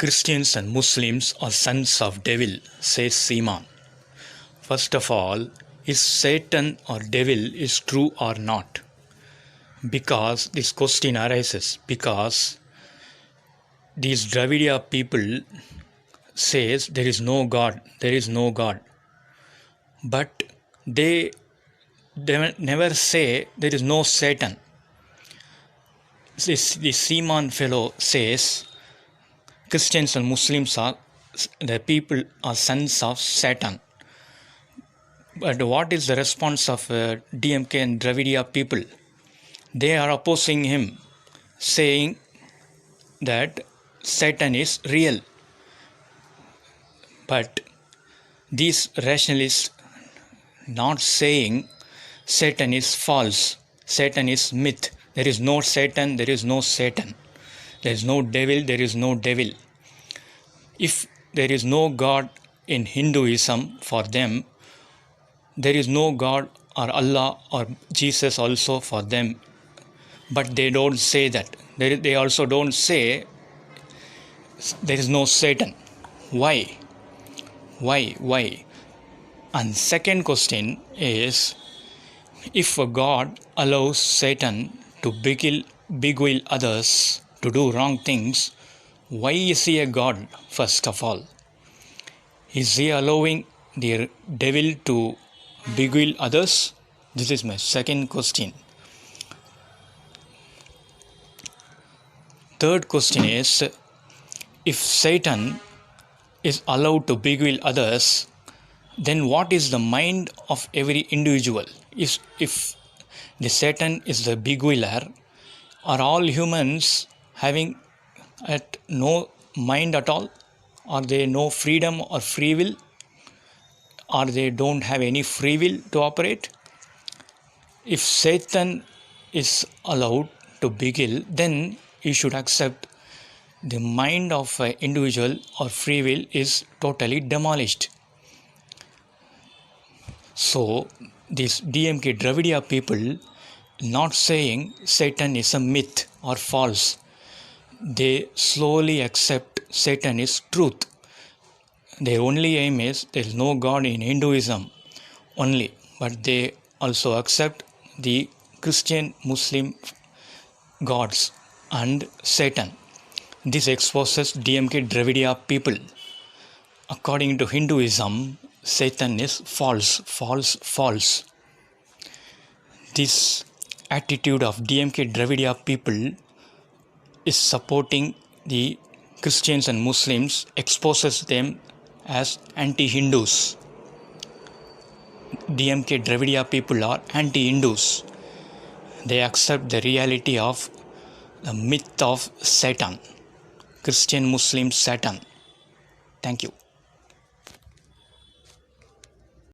Christians and Muslims are sons of devil, says Seaman. First of all, is Satan or devil is true or not? Because this question arises because these Dravidiya people says there is no God, but they never say there is no Satan. This Seaman fellow says Christians and Muslims are the people are sons of Satan. But what is the response of DMK and Dravidiya people? They are opposing him, saying that Satan is real. But these rationalists not saying Satan is false, Satan is myth. There is no Satan, there is no Satan. There is no devil, there is no devil. If there is no God in Hinduism for them, there is no God or Allah or Jesus also for them. But they don't say that. They also don't say there is no Satan. Why? Why? And second question is, if a God allows Satan to beguile others to do wrong things, why is he a God, first of all? Is he allowing the devil to beguile others? This is my second question. Third question is, if Satan is allowed to beguile others, then what is the mind of every individual? If the Satan is the beguiler, are all humans having no mind at all? Are they no freedom or free will? Or they don't have any free will to operate? If Satan is allowed to beguile, then you should accept the mind of an individual or free will is totally demolished. So, these DMK Dravidiya people not saying Satan is a myth or false. They slowly accept Satan is truth. Their only aim is there is no God in Hinduism only, but they also accept the Christian Muslim gods and Satan. This exposes DMK Dravidiya people. According to Hinduism, Satan is false. This attitude of DMK Dravidiya people is supporting the Christians and Muslims, exposes them as anti-Hindus. DMK Dravidiya people are anti-Hindus. They accept the reality of the myth of Satan, Christian Muslim Satan. Thank you.